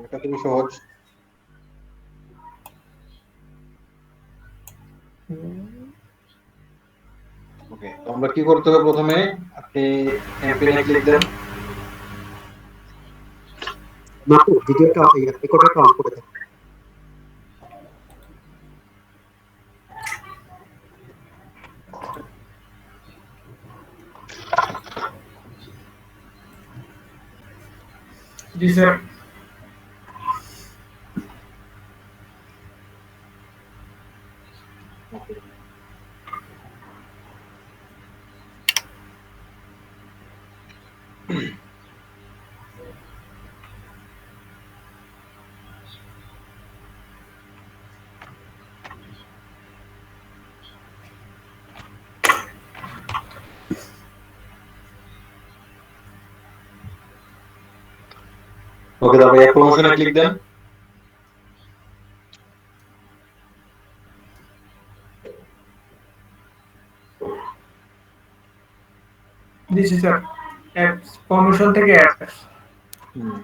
এটা খুবই সহজ। ওকে, তো আমরা কি করতে হবে? প্রথমে আপনি ক্যাম্পেইনে ক্লিক দেন। ভিডিওটা রেকর্ডারটা অন করে দেন। জি স্যার। ওকে, ওকে, তারপর এই প্রমোশনে ক্লিক দেন। জি স্যার। অ্যাপস প্রমোশন থেকে অ্যাপস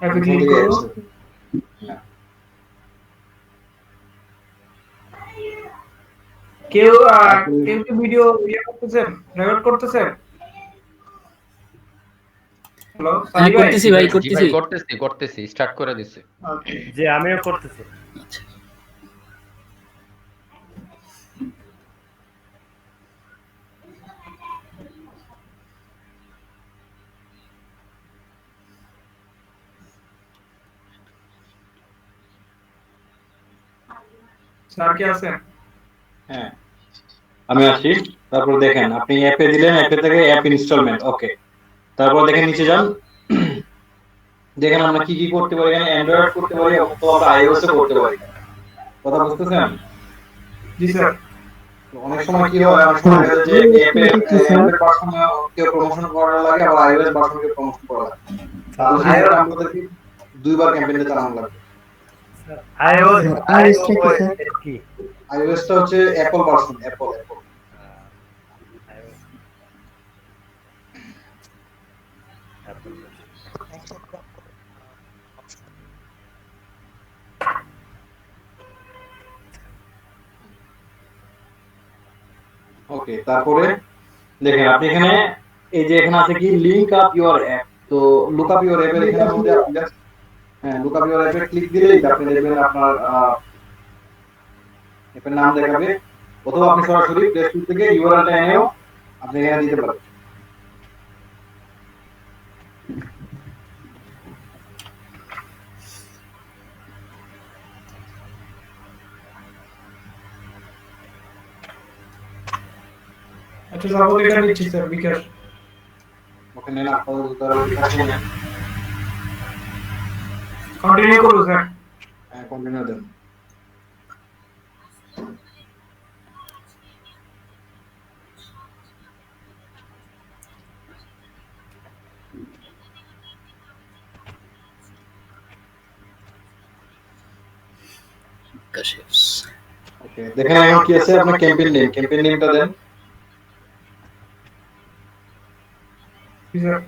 অ্যাপে প্রমোশন ক্লিক থেকে করব। অ্যাডস। হ্যাঁ, কেউ তারপরে কেউ কি ভিডিও করতেছেন, রেকর্ড করতেছেন? হ্যালো হ্যাঁ সানি ভাই। করতেছি ভাই, জি ভাই, করতেছি। করতেছি, স্টার্ট করে দিছি। ওকে। যে আমিও করতেছি। আচ্ছা, স্যার কি আছেন? হ্যাঁ, আমি আসি। তারপর দেখেন আপনি অ্যাপে দিলেন, অ্যাপে থেকে অ্যাপ ইনস্টলমেন্ট। ওকে, তারপর দেখেন নিচে যান। দেখেন আমরা কি কি করতে পারি। এখানে অ্যান্ড্রয়েড করতে পারি, অথবা আমরা আইওএস ও করতে পারি। কথা বুঝতেছেন? জি স্যার। তো অনেক সময় কি হয়, অনেক সময় দেখা যায় যে অ্যাপের ভার্সনে কেউ প্রমোশন করা লাগে, আবার আইওএস ভার্সনে কেউ প্রমোশন করা লাগে। তাহলে সেক্ষেত্রে আমাদেরকে দুইবার ক্যাম্পেইনটা চালানো লাগবে। iOS iOS-টা কি স্যার? কি? আইওএস টা হচ্ছে Apple version, Apple. iOS Apple version। ওকে, তারপরে দেখেন আপনি এখানে এই যে এখানে আছে কি লিংক আপ ইউর অ্যাপ। তো লুক আপ ইউর অ্যাপের এখানের মধ্যে আপনি জাস্ট লুক আপ ইউর অ্যাপে ক্লিক দিলেই আপনি দেখবেন আপনার অ্যাপের নাম দেখাবে, অথবা আপনি সরাসরি প্লে স্টোর থেকে ইউআরএলটা এনেও আপনি এখানে দিতে পারেন। আচ্ছা সাপোজ এটা নিচ্ছি স্যার বিকাশ। ওখানে না আপাতত তারা বিকাশে নেন। কন্টিনিউ করব স্যার। হ্যাঁ, কন্টিনিউ দেন। কাশেফস। ওকে, দেখেন এখন কি আছে, আপনার ক্যাম্পেইন নেম, ক্যাম্পেইন নেমটা দেন। জি স্যার।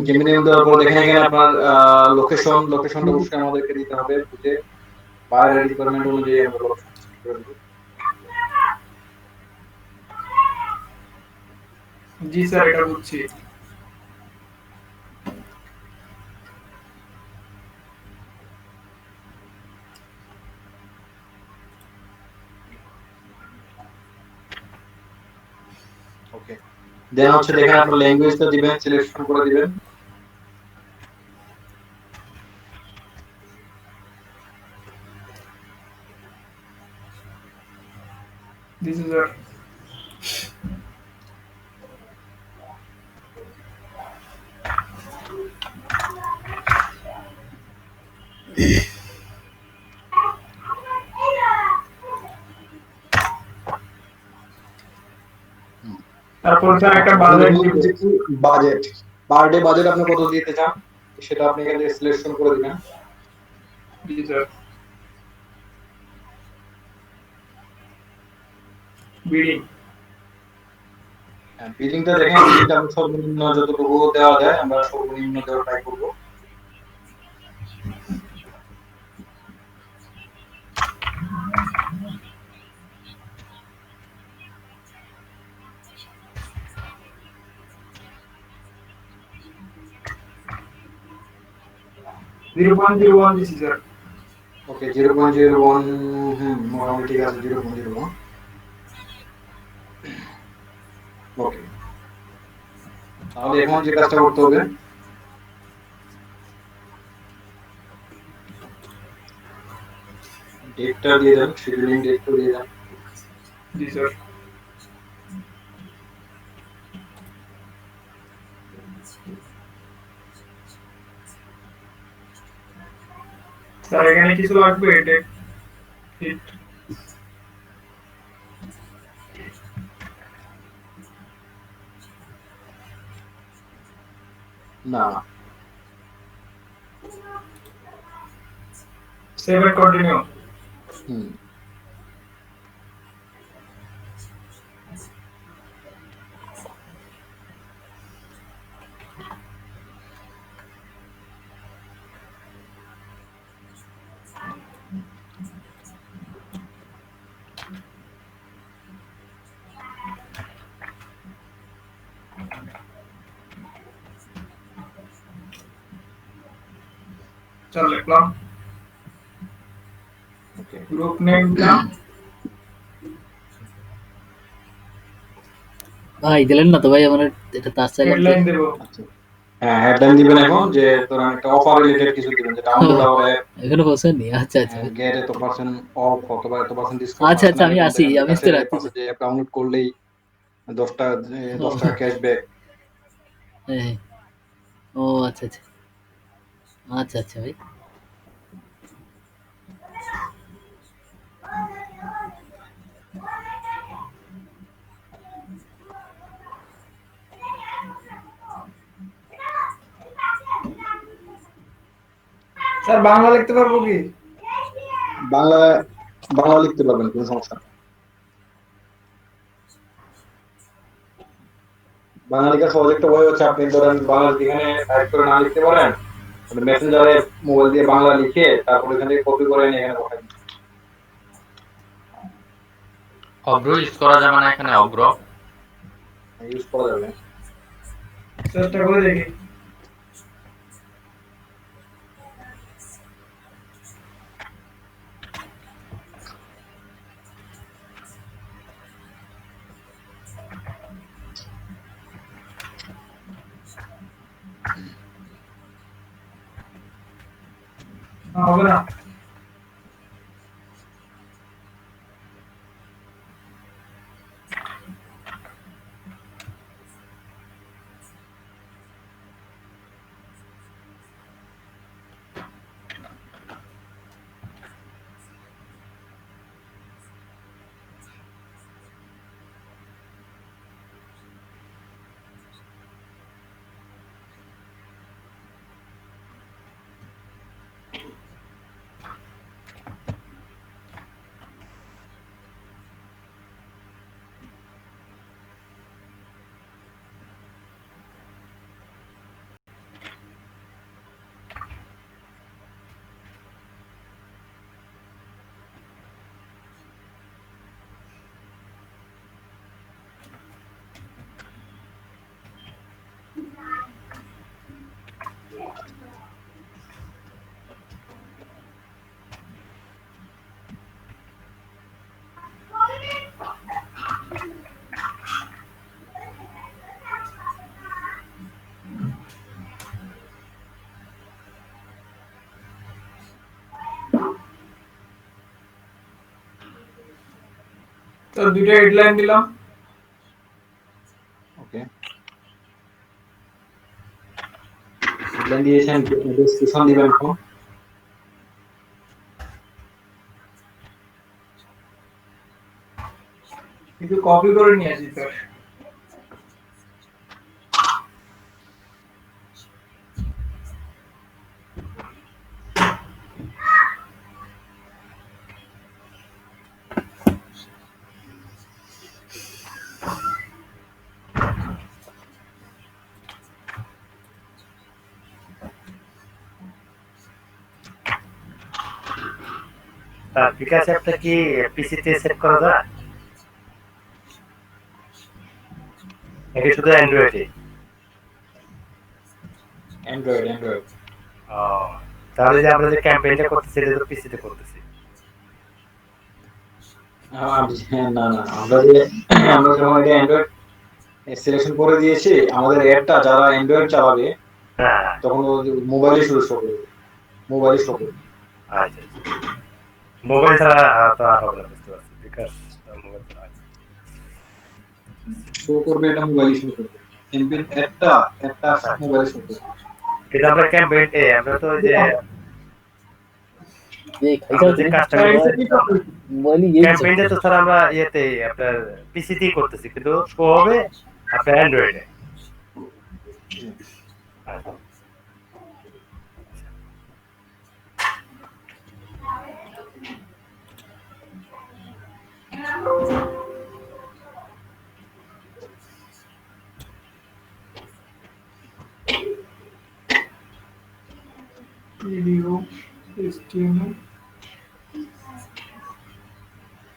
ক্যাম্পেইন নেম দেওয়ার পর দেখেন এখানে আপনার লোকেশনটা অবশ্যই আমাদেরকে দিতে হবে বুঝে, বাইরের রিকোয়ারমেন্ট অনুযায়ী আমরা লোকেশন করে দেব। জি স্যার এটা বুঝছি। ওকে, দেন হচ্ছে দেখেন আপনার ল্যাঙ্গুয়েজটা দিবেন, সিলেকশন করে দিবেন। This is sir. তারপর স্যার একটা বাজেট দিব। বাজেট, পার ডে বাজেট আপনি কত দিতে চান সেটা আপনি এখানে সিলেকশন করে দিবেন। জি স্যার। বিডিং। বিলিংটা দেখেন, বিলিংটা আমরা সর্বনিম্ন যতটুকু দেওয়া যায় আমরা সর্বনিম্ন দেওয়ার ট্রাই করবো। $0.01 দিছি স্যার। ওকে 0.01, মোটামুটি ঠিক আছে 0.01। ওকে, তাহলে এখন যে কাজটা করতে হবে, ডেটটা দিয়ে দেন, শিডিউলিং ডেটটা দিয়ে দেন। জি স্যার। স্যার এখানে কিছু লাগবে ডেট হিট। না, সেভ এন্ড কন্টিনিউ। হুম, স্যার লিখলাম, ওকে। গ্রুপ নেম দিলাম। ভাই দিলেন না তো ভাই, আমার এটা তার চাইলাম যে হেডলাইন দেব। আচ্ছা, হ্যাঁ হেডলাইন দিবেন এখন, যে ধরেন একটা অফার রিলেটেড কিছু দিবেন, যে ডাউনলোড আওয়ার অ্যাপ, এখনো পৌঁছায়নি। আচ্ছা আচ্ছা গেট এত পার্সেন্ট অফ অথবা এত পার্সেন্ট ডিসকাউন্ট আচ্ছা আছে না, আচ্ছা, আমি এরকম আসি, দেখেন আমি তো মেসেজ রাখতেছি। আছে যে অ্যাপ ডাউনলোড করলেই 10 টাকা, 10 টাকা ক্যাশব্যাক। হ্যাঁ, ও আচ্ছা আচ্ছা আচ্ছা আচ্ছা ভাই। স্যার বাংলা লিখতে পারবো কি? বাংলা, বাংলা লিখতে পারবেন, কোনো সমস্যা নেই। বাংলা লেখার সহজ একটা ওয়ে হচ্ছে, আপনি ধরেন বাংলা যেখানে টাইপ করে না লিখতে পারেন, মেসেঞ্জারে মোবাইল দিয়ে বাংলা লিখে তারপর এখান থেকে কপি করে নিয়ে এখানে পাঠাবেন। অব্র ইউজ করা যাবে না এখানে? অব্র ইউজ করা যাবে। চেষ্টা করে দেখি। হবে না। তো দুটো হেডলাইন দিলাম। ওকে, হেডলাইন দিয়েছেন, ডেসক্রিপশন দিবেন এখন। কিন্তু কপি করে নিয়ে আসি স্যার। তার বিকাশ অ্যাপটা কি পিসি তে সেট করা যায় নাকি শুধু অ্যান্ড্রয়েডে? অ্যান্ড্রয়েড ও, তাহলে যে আমরা যে ক্যাম্পেইনটা করতেছি এটা তো পিসি তে করতেছি। না না, আমরা যখন এটা অ্যান্ড্রয়েড সিলেকশন করে দিয়েছি, আমাদের অ্যাডটা যারা অ্যান্ড্রয়েড চালাবে হ্যাঁ, তখন মোবাইলে শুরু শো করবে, মোবাইলে শো করবে। আচ্ছা আচ্ছা। মোবাইল ছাড়া তো আর হবে না, বুঝতে পারছি, বিকাশ মোবাইল ছাড়া শো করবে, এটা মোবাইলে শো করবে, ক্যাম্পেইন একটা মোবাইলে শো করবে। কিন্তু আমরা ক্যাম্পেইন আমরা তো ওই যে এই খাইছো আমরা যে তুমি কাজটা স্যার করছি এটা কি করতে মোবাইলে ইয়ে ক্যাম্পেইনটা তো স্যার আমরা ইয়েতে আপনার পিসি তেই করতেছি, কিন্তু শো হবে আপনার অ্যান্ড্রয়েডে। ভিডিও HTML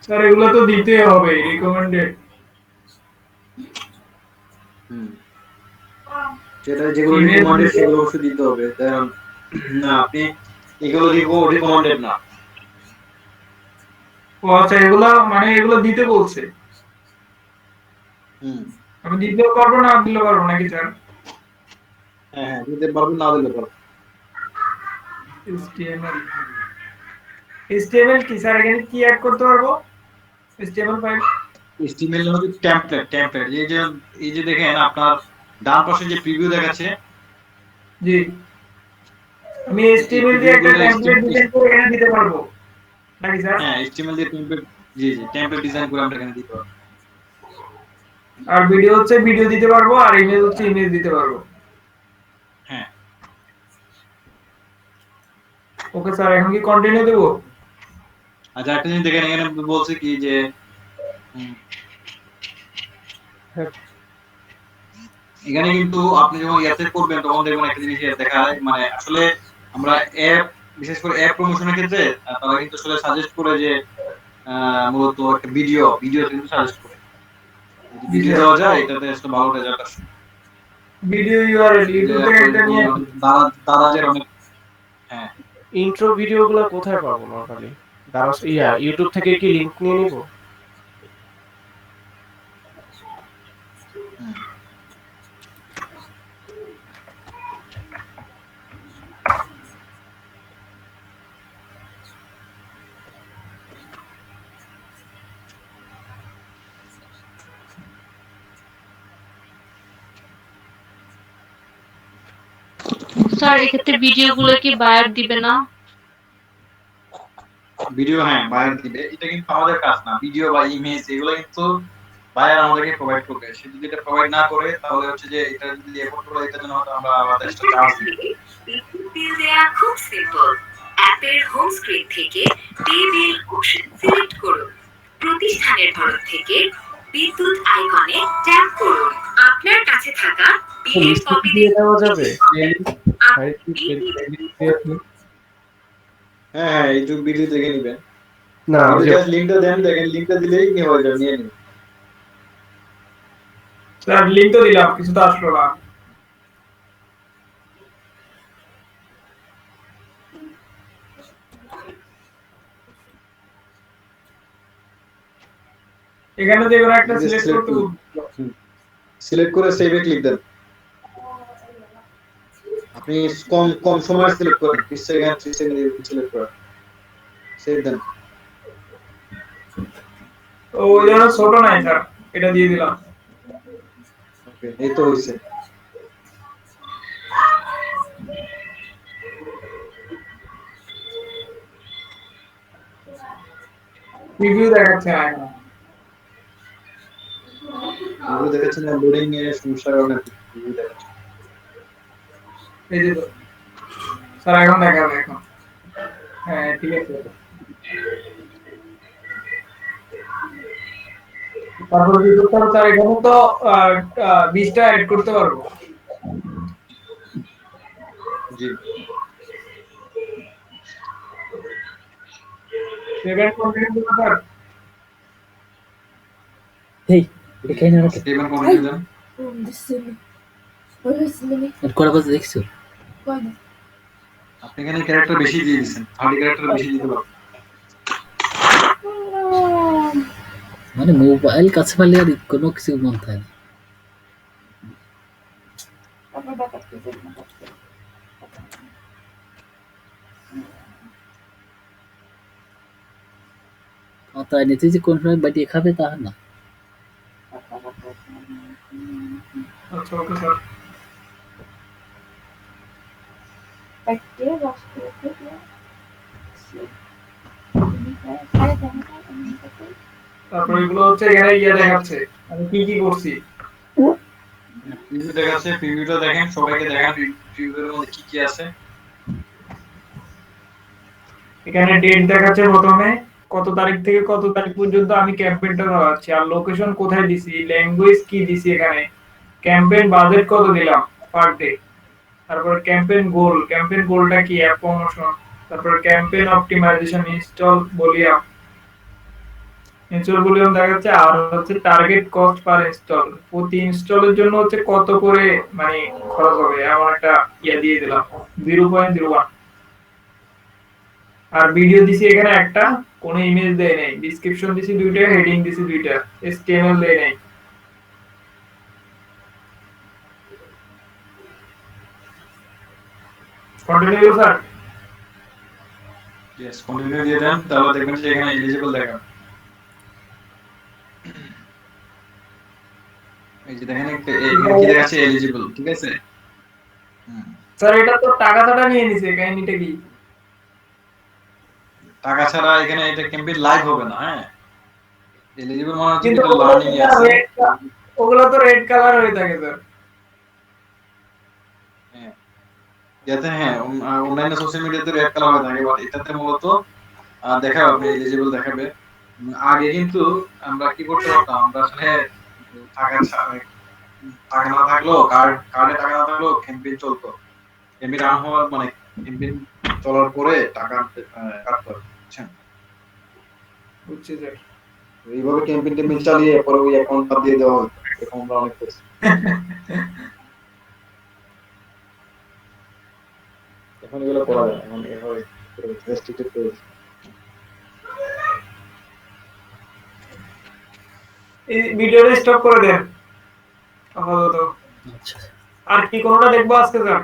স্যার এগুলো তো দিতে হবে রিকমেন্ডেড। যেগুলো রিকমেন্ডেড সেগুলো অবশ্যই দিতে হবে। না, আপনি এগুলো রিকমেন্ডেড না। ও আচ্ছা, এগুলো মানে এগুলো দিতে বলছে, আমি দিতেও পারবো না দিলেও পারবো নাকি স্যার? হ্যাঁ, দিতে পারবেন, না দিতে পারবেন। HTML কি স্যার, এখানে কি অ্যাড করতে পারবো? HTML ফাইল HTML হচ্ছে টেমপ্লেট। এই যে দেখেন আপনার ডান পাশে যে প্রিভিউ দেখাচ্ছে, জি, আমি HTML দিয়ে একটা টেমপ্লেট ডিজাইন করে এখানে দিতে পারবো নাকি স্যার? হ্যাঁ, HTML দিয়ে টেমপ্লেট, জি টেমপ্লেট ডিজাইন করে আমরা এখানে দিতে পারবো। আর ভিডিও হচ্ছে ভিডিও দিতে পারবো, আর ইমেজ হচ্ছে ইমেজ দিতে পারবো। হ্যাঁ, ওকে স্যার, এখন কি কন্টিনিউ দেবো? আচ্ছা, একটা জিনিস দেখেন, এখানে বলছে কি যে এখানে কিন্তু আপনি যখন ইয়াতে করবেন তখন দেখবেন একটা জিনিস দেখায়, মানে আসলে আমরা অ্যাপ, বিশেষ করে অ্যাপ প্রমোশনের ক্ষেত্রে তারা কিন্তু আসলে সাজেস্ট করে যে মূলত একটা ভিডিও কিন্তু সাজেস্ট করে, যদি ভিডিও দেওয়া যায় এটাতে আসলে ভালো রেজাল্ট আসে। ভিডিও ইউআরএল ইউটিউব থেকে একটা নিয়ে দারাজের অনেক, হ্যাঁ, ইন্ট্রো ভিডিওগুলো কোথায় পাবো নরমালি? দারাস ইউটিউব থেকে কি লিংক নিয়ে নিব? স্যার এক্ষেত্রে ভিডিওগুলো কি বায়ার দিবে না? ভিডিও, হ্যাঁ বায়ার দিবে। এটা কিন্তু আমাদের কাজ না, ভিডিও বা ইমেজ এগুলো কিন্তু বায়ার আমাদেরকে প্রোভাইড করবে। সে যদি এটা প্রোভাইড না করে তাহলে হচ্ছে যে এটা যদি এফোর্ট করে, এটার জন্য হয়তো আমরা আমাদের এক্সট্রা চার্জ দিই। বিল দেয়া খুব সিম্পল। অ্যাপের হোম স্ক্রিন থেকে পে বিল অপশন সিলেক্ট করুন। প্রতিষ্ঠানের তরফ থেকে বিদ্যুৎ আইকনে ট্যাপ করুন। আপনার কাছে থাকা বিলের কপি দিয়ে দেওয়া যাবে? হ্যাঁ, ইউটিউব ভিডিও দেখে নেবেন। না, ওই যে লিংকটা দেন, দেখেন লিংকটা দিলেই নিয়ে হয়ে যাবে, নিয়ে নিন। স্যার লিংক তো দিলাম, কিছু তো আসলো না। এখানে যে কোনো একটা সিলেক্ট করতে বলবো। সিলেক্ট করে সেভে ক্লিক দেন। আপনি কম সময় সিলেক্ট করেন, 30 সেকেন্ড 30 সেকেন্ড সিলেক্ট করেন, সেভ দেন। তো ওই জন্য ছোট নাই স্যার, এটা দিয়ে দিলাম। ওকে, এই তো হইছে। রিভিউ দেখাচ্ছে না এখন। ভিডিও দেখাচ্ছেন না, লোডিং এর সমস্যার কারণে ভিডিও দেখাচ্ছে। এই যে স্যার এখন দেখাবে এখন। হ্যাঁ ঠিক আছে। তারপর কি করতে হবে স্যার? এখানে তো 20টা অ্যাড করতে পারবো। জি, সেভেন কন্টিনিউ স্যার। এই এটা খাই না নাকি স্টেপ এন্ড কন্টিনিউ দেন। আর করা কথা দেখছো আপনি এখানে ক্যারেক্টার বেশি দিয়ে দিয়েছেন, 30 ক্যারেক্টার বেশি দিতে পারবেন। মানে মোবাইল কাছে পারলে আর কোনো কিছু মন থাকে না তাই নিতে যে কোন সময় বাটিয়ে খাবে তা না আচ্ছা ওকে স্যার। তারপর এগুলো হচ্ছে এখানে দেখাচ্ছে আমি কি কি করছি। প্রিভিউ দেখাচ্ছে, প্রিভিউটা দেখেন, সবাইকে দেখান প্রিভিউর মধ্যে কি কি আছে। এখানে ডেট দেখাচ্ছে প্রথমে, কত তারিখ থেকে কত তারিখ পর্যন্ত আমি ক্যাম্পেইনটা চালাচ্ছি, আর লোকেশন কোথায় দিছি, ল্যাঙ্গুয়েজ কি দিছি, এখানে ক্যাম্পেইন বাজেট কত দিলাম পার ডে, তারপর ক্যাম্পেইন গোলটা কি, অ্যাপ প্রমোশন, তারপর ক্যাম্পেইন অপটিমাইজেশন, ইনস্টল ভলিউম দেখাচ্ছে, আর হচ্ছে টার্গেট কস্ট পার ইনস্টল, প্রতি ইনস্টলের জন্য হচ্ছে কত করে মানে খরচ হবে এমন একটা দিয়ে দিলাম 0.01। আর ভিডিও দিছি এখানে একটা, কোনো ইমেজ দেয় নাই, ডেসক্রিপশন দিছি দুইটা, হেডিং দিছি দুইটা, HTML দেয় নাই। Continue sir. ইয়েস, কন্টিনিউ দিয়ে দেন, তাহলে দেখবেন যে এখানে এলিজিবল দেখাবে। এই যে দেখেন এখানে কি দেখাচ্ছে, এলিজিবল, ঠিক আছে। স্যার এটা তো টাকা ছাড়া নিয়ে নিছে, কাহিনীটা কি? টাকা ছাড়া এখানে এটা ক্যাম্পেইন লাইভ হবে না। হ্যাঁ, এলিজিবল মানে হচ্ছে কিন্তু এটা লার্নিং এ আছে। ওগুলো তো রেড কালার হয়ে থাকে স্যার। হ্যাঁ, যাতে হ্যাঁ অনলাইনে সোশ্যাল মিডিয়াতে রেড কালার হয়ে থাকে, বাট এটাতে মূলত দেখাবে, আপনি এলিজিবল দেখাবে। আগে কিন্তু আমরা কি করতে পারতাম, আমরা আসলে টাকা টাকা না থাকলেও কার্ডে টাকা না থাকলেও ক্যাম্পেইন চলতো, ক্যাম্পেইন রান হওয়ার মানে ক্যাম্পেইন চলার পরে টাকা কাটতে হবে, বুঝছেন। বুঝছি স্যার। এইভাবে ক্যাম্পেইন চালিয়ে পরে ওই অ্যাকাউন্ট বাদ দিয়ে দেওয়া হতো, এরকম আমরা অনেক করছি। এখন এগুলো করা যায়, এখন এভাবে রেস্ট্রিক্টেড করে দিচ্ছে। এই ভিডিওটা স্টপ করে দেন আপাতত। আচ্ছা আর কি কোনটা দেখবো আজকে স্যার?